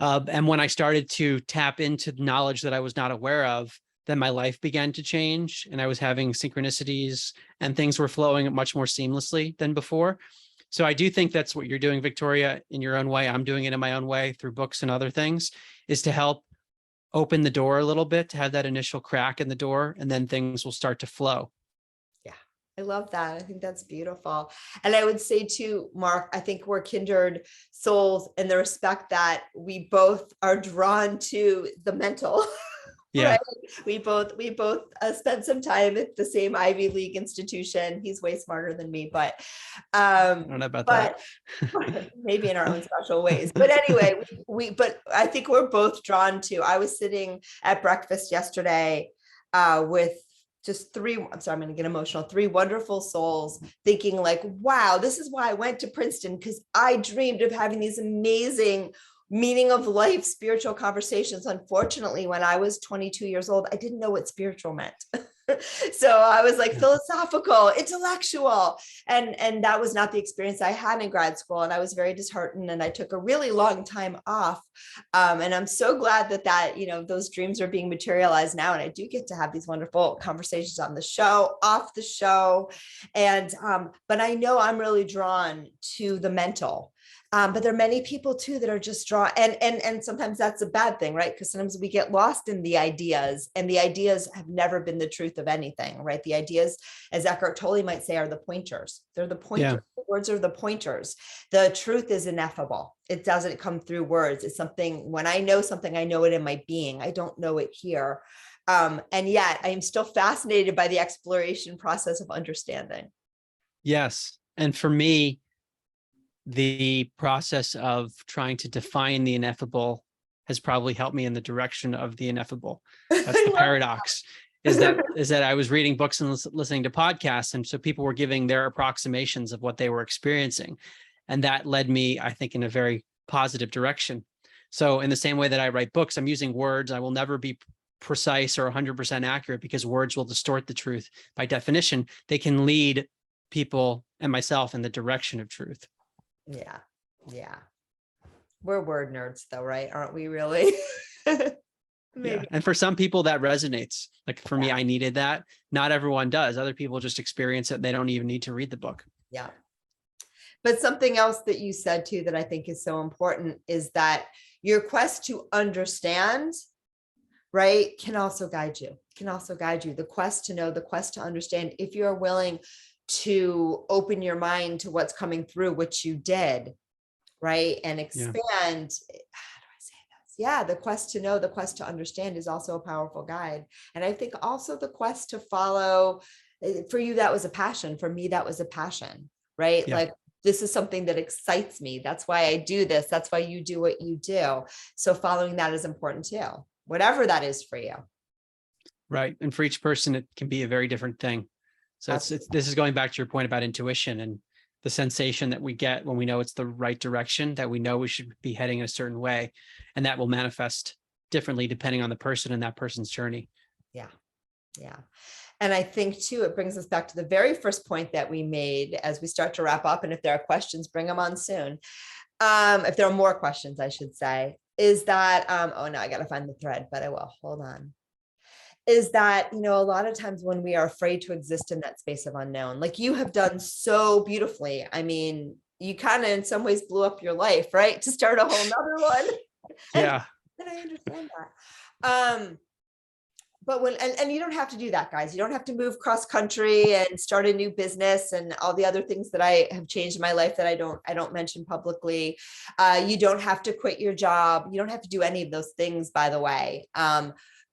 And when I started to tap into knowledge that I was not aware of, then my life began to change and I was having synchronicities and things were flowing much more seamlessly than before. So I do think that's what you're doing, Victoria, in your own way. I'm doing it in my own way through books and other things, is to help open the door a little bit, to have that initial crack in the door, and then things will start to flow. Yeah, I love that. I think that's beautiful. And I would say too, Mark, I think we're kindred souls in the respect that we both are drawn to the mental. Yeah. Right. We both spent some time at the same Ivy League institution. He's way smarter than me, but I don't know about that. maybe in our own special ways. But anyway, but I think we're both drawn to. I was sitting at breakfast yesterday with just I'm sorry, I'm going to get emotional, three wonderful souls, thinking like, wow, this is why I went to Princeton, because I dreamed of having these amazing meaning of life spiritual conversations. Unfortunately, when I was 22 years old, I didn't know what spiritual meant. So I was like philosophical, intellectual, and that was not the experience I had in grad school. And I was very disheartened, and I took a really long time off. And I'm so glad that those dreams are being materialized now, and I do get to have these wonderful conversations on the show, off the show, and but I know I'm really drawn to the mental. But there are many people too that are just drawn, and sometimes that's a bad thing, right? Because sometimes we get lost in the ideas, and the ideas have never been the truth of anything, right? The ideas, as Eckhart Tolle might say, are the pointers. They're the pointers. Yeah. The words are the pointers. The truth is ineffable. It doesn't come through words. It's something, when I know something, I know it in my being. I don't know it here. And yet I am still fascinated by the exploration process of understanding. Yes. And for me, the process of trying to define the ineffable has probably helped me in the direction of the ineffable. That's the paradox, is that I was reading books and listening to podcasts. And so people were giving their approximations of what they were experiencing. And that led me, I think, in a very positive direction. So in the same way that I write books, I'm using words. I will never be precise or 100% accurate, because words will distort the truth. By definition, they can lead people and myself in the direction of truth. Yeah. Yeah. We're word nerds though, right? Aren't we really? Maybe. Yeah. And for some people that resonates. Like for me, I needed that. Not everyone does. Other people just experience it. They don't even need to read the book. Yeah. But something else that you said too, that I think is so important, is that your quest to understand, right, can also guide you. The quest to know, the quest to understand, if you're willing to open your mind to what's coming through, which you did, right? And expand. How do I say this? Yeah, the quest to know, the quest to understand is also a powerful guide. And I think also the quest to follow, for you, that was a passion. For me, that was a passion, right? Yeah. Like, this is something that excites me. That's why I do this. That's why you do what you do. So following that is important too, whatever that is for you. Right. And for each person, it can be a very different thing. So this is going back to your point about intuition and the sensation that we get when we know it's the right direction, that we know we should be heading in a certain way, and that will manifest differently depending on the person and that person's journey. Yeah. Yeah. And I think too, it brings us back to the very first point that we made as we start to wrap up. And if there are questions, bring them on soon. If there are more questions, I should say, is that, oh no, I got to find the thread, but I will, hold on. Is that, a lot of times when we are afraid to exist in that space of unknown, like you have done so beautifully. I mean, you kind of in some ways blew up your life, right? To start a whole nother one. Yeah. And I understand that. But and you don't have to do that, guys. You don't have to move cross country and start a new business and all the other things that I have changed in my life that I don't mention publicly. You don't have to quit your job. You don't have to do any of those things, by the way.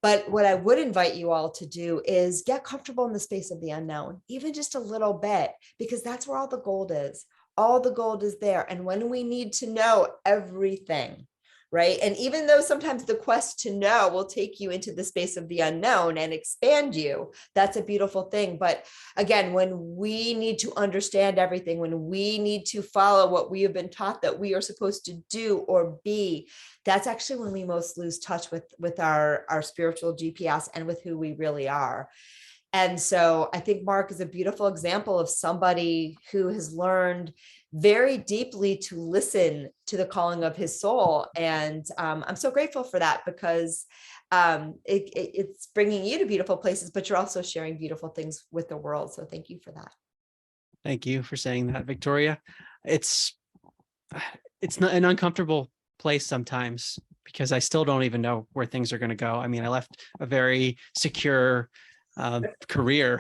But what I would invite you all to do is get comfortable in the space of the unknown, even just a little bit, because that's where all the gold is. All the gold is there. And when we need to know everything, right? And even though sometimes the quest to know will take you into the space of the unknown and expand you, that's a beautiful thing. But again, when we need to understand everything, when we need to follow what we have been taught that we are supposed to do or be, that's actually when we most lose touch with our spiritual GPS and with who we really are. And so I think Mark is a beautiful example of somebody who has learned very deeply to listen to the calling of his soul. And I'm so grateful for that, because it's bringing you to beautiful places, but you're also sharing beautiful things with the world. So thank you for that. Thank you for saying that, Victoria. It's not an uncomfortable place sometimes, because I still don't even know where things are going to go. I mean, I left a very secure career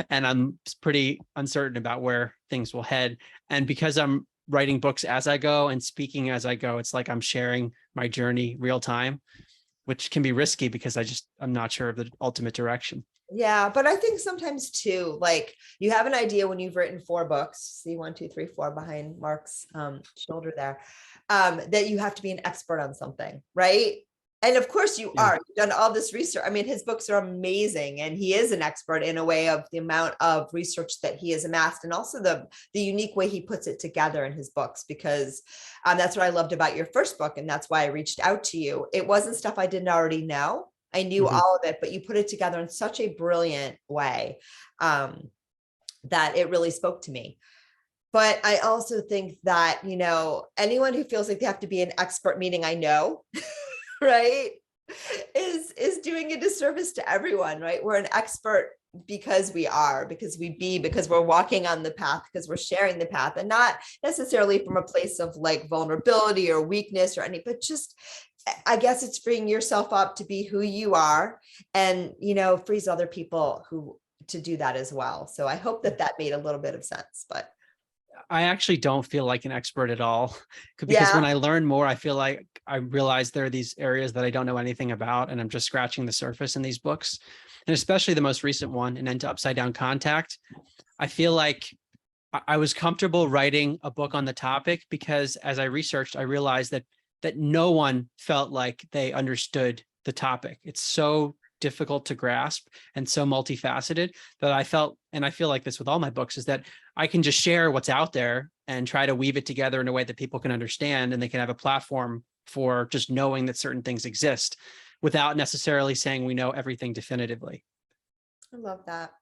and I'm pretty uncertain about where things will head. And because I'm writing books as I go and speaking as I go, it's like I'm sharing my journey real time, which can be risky because I'm not sure of the ultimate direction. Yeah, but I think sometimes too, like you have an idea when you've written 4 books, see 1, 2, 3, 4 behind Mark's shoulder there, that you have to be an expert on something, right? And of course you are. You've done all this research. I mean, his books are amazing, and he is an expert in a way of the amount of research that he has amassed, and also the unique way he puts it together in his books, because that's what I loved about your first book, and that's why I reached out to you. It wasn't stuff I didn't already know. I knew all of it, but you put it together in such a brilliant way that it really spoke to me. But I also think that, anyone who feels like they have to be an expert, meaning I know, right, is doing a disservice to everyone, right? We're an expert because we are, because we're walking on the path, because we're sharing the path, and not necessarily from a place of like vulnerability or weakness or any, but just, I guess it's freeing yourself up to be who you are, and, frees other people to do that as well. So I hope that made a little bit of sense, but. I actually don't feel like an expert at all, because when I learn more, I feel like I realize there are these areas that I don't know anything about, and I'm just scratching the surface in these books. And especially the most recent one, An End to Upside Down Contact. I feel like I was comfortable writing a book on the topic because as I researched, I realized that no one felt like they understood the topic. It's so difficult to grasp and so multifaceted that I felt, and I feel like this with all my books, is that I can just share what's out there and try to weave it together in a way that people can understand, and they can have a platform for just knowing that certain things exist without necessarily saying we know everything definitively. I love that.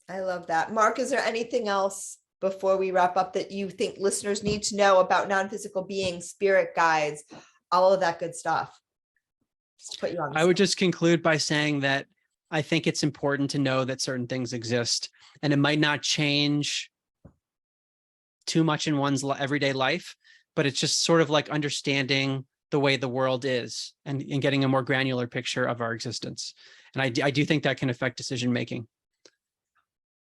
I love that. Mark, is there anything else before we wrap up that you think listeners need to know about non-physical beings, spirit guides, all of that good stuff? Just to put you on the I would just conclude by saying that I think it's important to know that certain things exist, and it might not change too much in one's everyday life, but it's just sort of like understanding the way the world is and getting a more granular picture of our existence. And I do think that can affect decision making.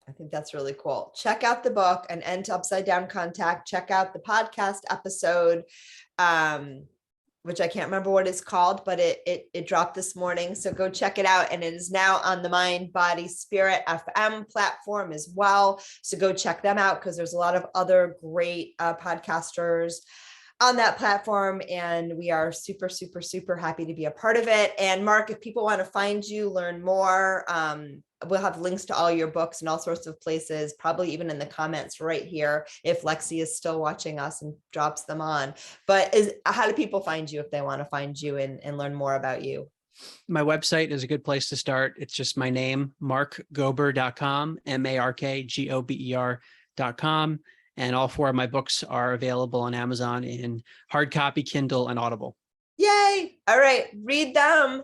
I think that's really cool. Check out the book, An End to Upside Down Contact. Check out the podcast episode, which I can't remember what it's called, but it dropped this morning. So go check it out. And it is now on the Mind, Body, Spirit FM platform as well. So go check them out, because there's a lot of other great podcasters on that platform. And we are super, super, super happy to be a part of it. And Mark, if people want to find you, learn more, we'll have links to all your books and all sorts of places, probably even in the comments right here, if Lexi is still watching us and drops them on. But how do people find you if they want to find you and learn more about you? My website is a good place to start. It's just my name, markgober.com, markgober.com. And all 4 of my books are available on Amazon in hard copy, Kindle, and Audible. Yay. All right. Read them.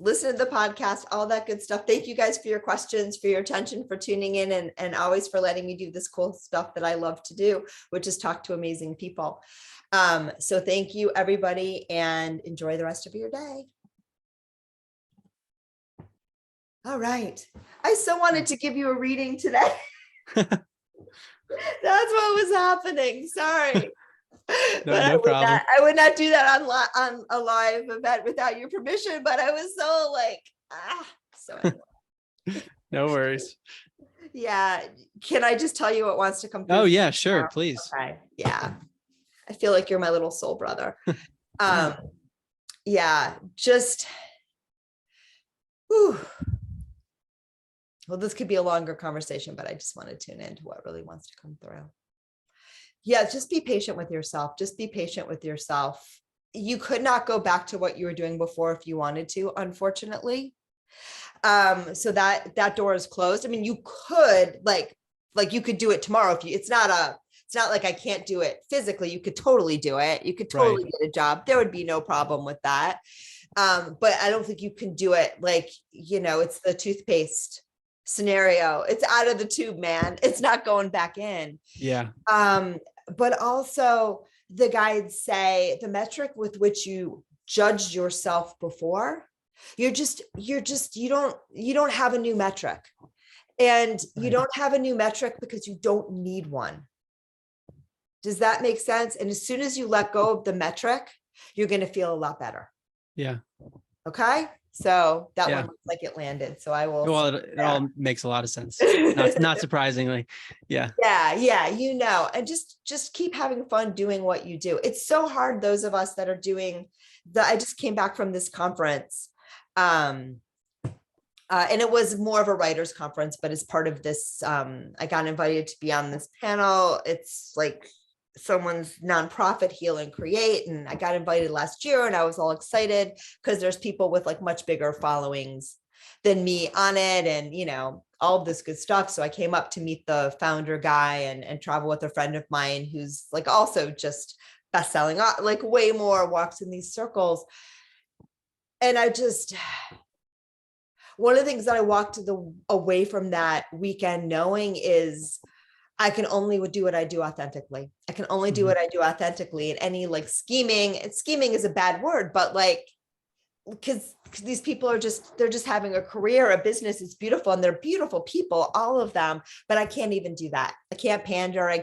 Listen to the podcast, all that good stuff. Thank you guys for your questions, for your attention, for tuning in, and always for letting me do this cool stuff that I love to do, which is talk to amazing people. So thank you, everybody, and enjoy the rest of your day. All right. I so wanted to give you a reading today. That's what was happening. Sorry. No problem. I would not do that on a live event without your permission, but I was so like, so anyway. No worries. Yeah. Can I just tell you what wants to come through? Oh yeah, sure. Please. Okay. Yeah. I feel like you're my little soul brother. Yeah, just, whew. Well, this could be a longer conversation, but I just want to tune into what really wants to come through. Yeah, just be patient with yourself. Just be patient with yourself. You could not go back to what you were doing before if you wanted to, unfortunately. So that door is closed. I mean, you could like you could do it tomorrow if you, it's not like I can't do it physically. You could totally do it. You could Right. totally get a job. There would be no problem with that. But I don't think you can do it like, it's the toothpaste scenario. It's out of the tube, man. It's not going back in. Yeah. But also the guides say the metric with which you judged yourself before, you don't have a new metric. And you Right. don't have a new metric because you don't need one. Does that make sense? And as soon as you let go of the metric, you're going to feel a lot better. Yeah. Okay. So that Yeah. one looks like it landed. So I will. Well, it all makes a lot of sense. Not surprisingly. Yeah. Yeah. And just keep having fun doing what you do. It's so hard. Those of us that are doing I just came back from this conference. And it was more of a writers conference, but as part of this, I got invited to be on this panel. It's like someone's nonprofit, Heal and Create. And I got invited last year and I was all excited because there's people with like much bigger followings than me on it, and all of this good stuff. So I came up to meet the founder guy and travel with a friend of mine who's like also just best-selling, like way more, walks in these circles. And one of the things that I walked away from that weekend knowing is I can only do what I do authentically. I can only do what I do authentically. And any like scheming, and scheming is a bad word, but like, because these people they're just having a career, a business. It's beautiful. And they're beautiful people, all of them, but I can't even do that. I can't pander.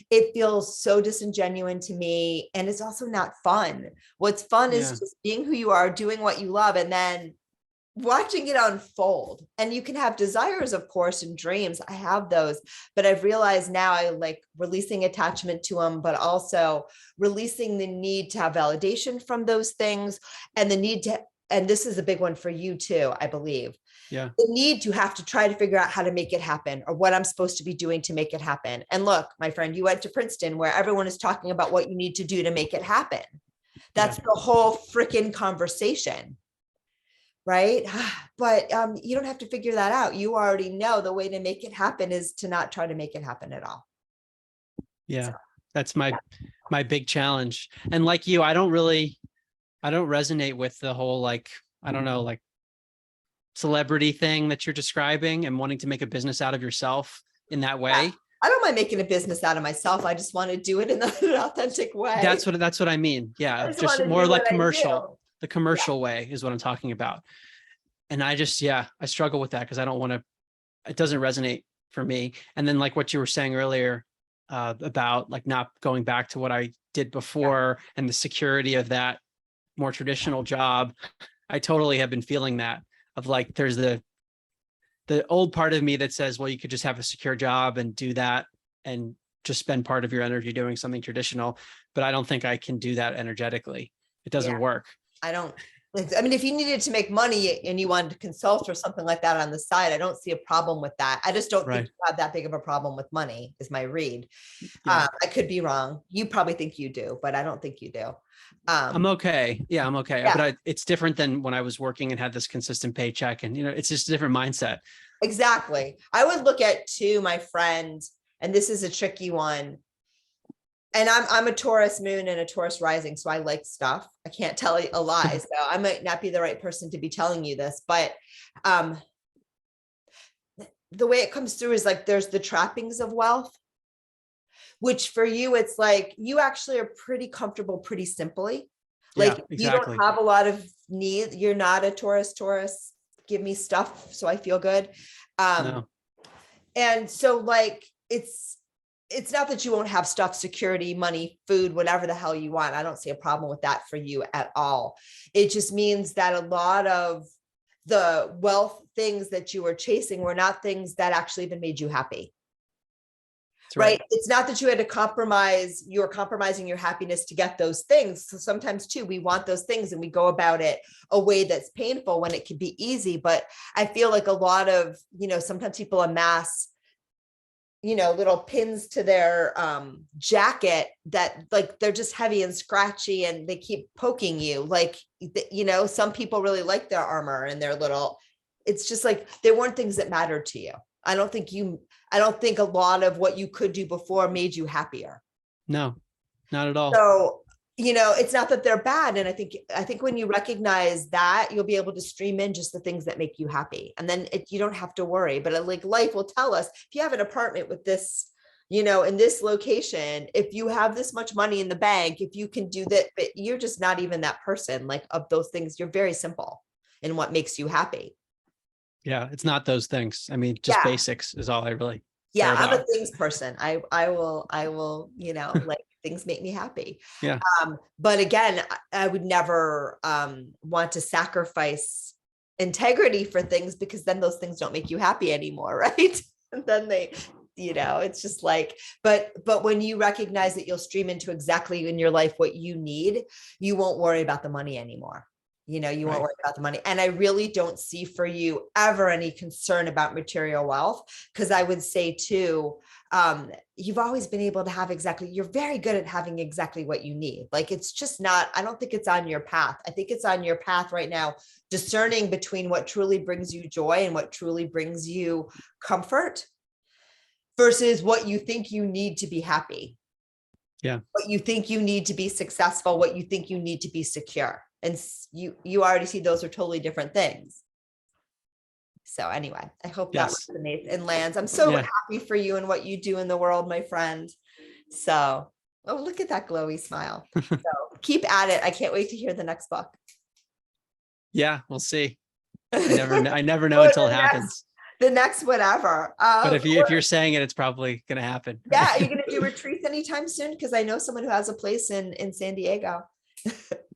It feels so disingenuous to me. And it's also not fun. What's fun is just being who you are, doing what you love, and then watching it unfold. And you can have desires, of course, and dreams. I have those, but I've realized now I like releasing attachment to them, but also releasing the need to have validation from those things, and the need to, and this is a big one for you too, I believe. Yeah. The need to have to try to figure out how to make it happen, or what I'm supposed to be doing to make it happen. And look, my friend, you went to Princeton where everyone is talking about what you need to do to make it happen. That's the whole freaking conversation. Right. But you don't have to figure that out. You already know the way to make it happen is to not try to make it happen at all. Yeah. So, That's my big challenge. And like you, I don't resonate with the whole, like, I don't know, like celebrity thing that you're describing and wanting to make a business out of yourself in that way. Yeah. I don't mind making a business out of myself. I just want to do it in an authentic way. That's what I mean. Yeah. Just more like commercial. The commercial way is what I'm talking about. And I struggle with that because I don't want to, it doesn't resonate for me. And then like what you were saying earlier about like not going back to what I did before and the security of that more traditional job. I totally have been feeling that of like, there's the old part of me that says, well, you could just have a secure job and do that and just spend part of your energy doing something traditional. But I don't think I can do that energetically. It doesn't work. I mean, if you needed to make money and you wanted to consult or something like that on the side, I don't see a problem with that. I just don't think you have that big of a problem with money, is my read. I could be wrong. You probably think you do, but I don't think you do. I'm okay. Yeah, I'm okay. But it's different than when I was working and had this consistent paycheck, and it's just a different mindset. Exactly. I would look at too, my friend, and this is a tricky one. And I'm a Taurus moon and a Taurus rising, so I like stuff. I can't tell you a lie, so I might not be the right person to be telling you this, but the way it comes through is like there's the trappings of wealth, which for you, it's like you actually are pretty comfortable, pretty simply. Like you don't have a lot of need. You're not a Taurus, give me stuff so I feel good. No. And so like, it's not that you won't have stuff, security, money, food, whatever the hell you want. I don't see a problem with that for you at all. It just means that a lot of the wealth things that you were chasing were not things that actually even made you happy. Right. It's not that you had to compromise, you're compromising your happiness to get those things. So sometimes too, we want those things and we go about it a way that's painful when it can be easy. But I feel like a lot of, sometimes people amass little pins to their jacket that like, they're just heavy and scratchy and they keep poking you. Like, some people really like their armor and their little, it's just like, there weren't things that mattered to you. I don't think a lot of what you could do before made you happier. No, not at all. So, it's not that they're bad. And I think when you recognize that, you'll be able to stream in just the things that make you happy. And then you don't have to worry, but like life will tell us, if you have an apartment with this, in this location, if you have this much money in the bank, if you can do that, but you're just not even that person. Like, of those things, you're very simple in what makes you happy. Yeah, it's not those things. I mean, just Yeah. basics is all I really Yeah, care I'm a about. things person. I will, like, things make me happy. Yeah. But again, I would never want to sacrifice integrity for things, because then those things don't make you happy anymore, right? And then it's just like, but when you recognize that you'll stream into exactly in your life what you need, you won't worry about the money anymore. You won't Right. worry about the money. And I really don't see for you ever any concern about material wealth, because I would say too, you've always been able to have you're very good at having exactly what you need. Like, it's just not, I don't think it's on your path. I think it's on your path right now, discerning between what truly brings you joy and what truly brings you comfort versus what you think you need to be happy. Yeah. What you think you need to be successful, what you think you need to be secure. And you already see those are totally different things. So anyway, I hope that Yes. resonates and lands. I'm so Yeah. happy for you and what you do in the world, my friend. So, oh, look at that glowy smile. So keep at it. I can't wait to hear the next book. Yeah, we'll see. I never know Or until it happens. the next whatever. But if you're saying it, it's probably going to happen. Right? Yeah, are you going to do retreats anytime soon? Because I know someone who has a place in San Diego.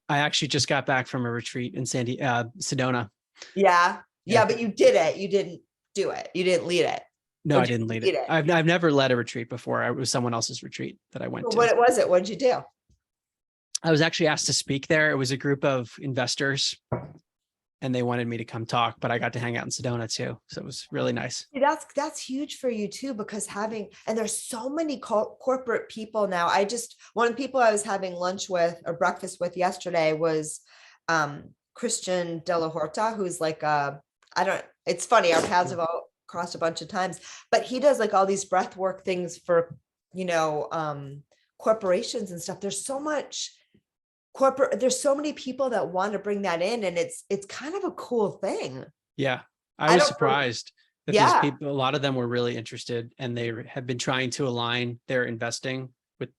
I actually just got back from a retreat in Sedona. Yeah. Yeah. But you did it. You didn't do it. You didn't lead it. No, Or I did didn't you lead lead it. I've never led a retreat before. It was someone else's retreat that I went to. What was it? What did you do? I was actually asked to speak there. It was a group of investors and they wanted me to come talk, but I got to hang out in Sedona too. So it was really nice. That's huge for you too, because and there's so many corporate people now. One of the people I was having lunch with or breakfast with yesterday was Christian De La Horta, who's like it's funny, our paths have all crossed a bunch of times, but he does like all these breath work things for corporations and stuff. There's so much there's so many people that want to bring that in, and it's kind of a cool thing. Yeah, I was surprised that these people, a lot of them were really interested, and they have been trying to align their investing with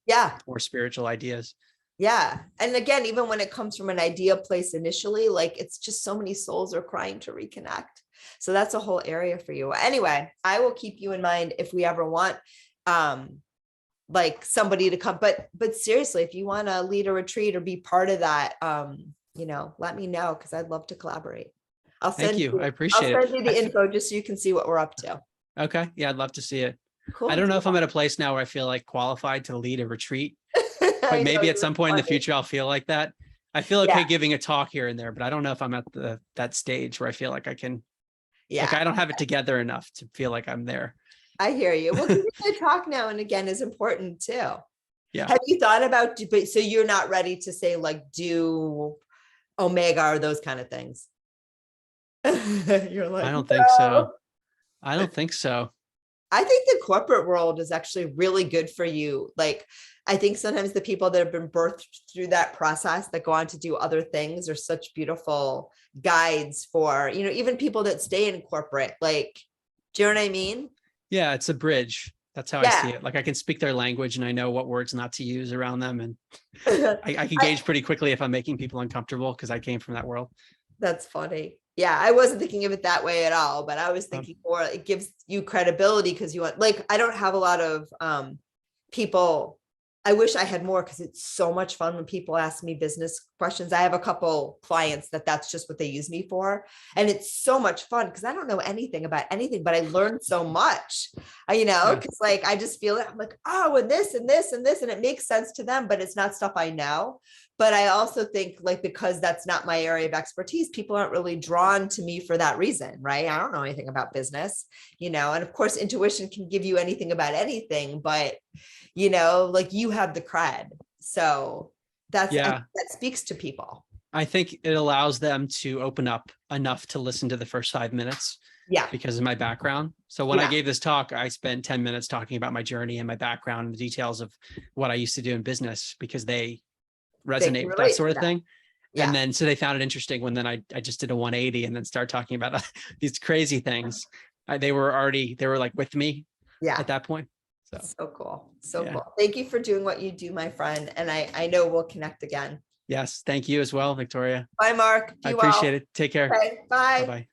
more spiritual ideas. Yeah. And again, even when it comes from an idea place initially, like, it's just so many souls are crying to reconnect. So that's a whole area for you. Anyway, I will keep you in mind if we ever want like somebody to come, but seriously, if you want to lead a retreat or be part of that, let me know, because I'd love to collaborate. Thank you. I appreciate it. I'll send you the info just so you can see what we're up to. Okay. Yeah, I'd love to see it. Cool. I don't know if I'm at a place now where I feel like qualified to lead a retreat, but maybe at some point in the future, I'll feel like that. I feel okay giving a talk here and there, but I don't know if I'm at that stage where I feel like I can, like, I don't have it together enough to feel like I'm there. I hear you. Well, giving a talk now and again is important too. Yeah. Have you thought about, so you're not ready to say like do Omega or those kind of things? You're like, I don't think so. I don't think so. I think the corporate world is actually really good for you. Like, I think sometimes the people that have been birthed through that process that go on to do other things are such beautiful guides for, even people that stay in corporate. Like, do you know what I mean? Yeah, it's a bridge. That's how I see it. Like, I can speak their language and I know what words not to use around them. And I can gauge pretty quickly if I'm making people uncomfortable, because I came from that world. That's funny. Yeah, I wasn't thinking of it that way at all, but I was thinking more, it gives you credibility because you want, like, I don't have a lot of people. I wish I had more, because it's so much fun when people ask me business questions. I have a couple clients that's just what they use me for. And it's so much fun because I don't know anything about anything, but I learned so much, because like, I just feel it. I'm like, oh, and this and this and this, and it makes sense to them, but it's not stuff I know. But I also think, like, because that's not my area of expertise, people aren't really drawn to me for that reason, right? I don't know anything about business, and of course, intuition can give you anything about anything, but, like, you have the cred. So that speaks to people. I think it allows them to open up enough to listen to the first 5 minutes Yeah. because of my background. So when I Yeah. gave this talk, I spent 10 minutes talking about my journey and my background and the details of what I used to do in business because they They can resonate with that relate sort to of that. thing. And Yeah. then, so they found it interesting when then I just did a 180 and then start talking about these crazy things. They were like with me Yeah. at that point. So So cool. So yeah. cool. Thank you for doing what you do, my friend. And I know we'll connect again. Yes. Thank you as well, Victoria. Bye, Mark. I Be appreciate well. it. Take care. Okay. Bye. Bye-bye.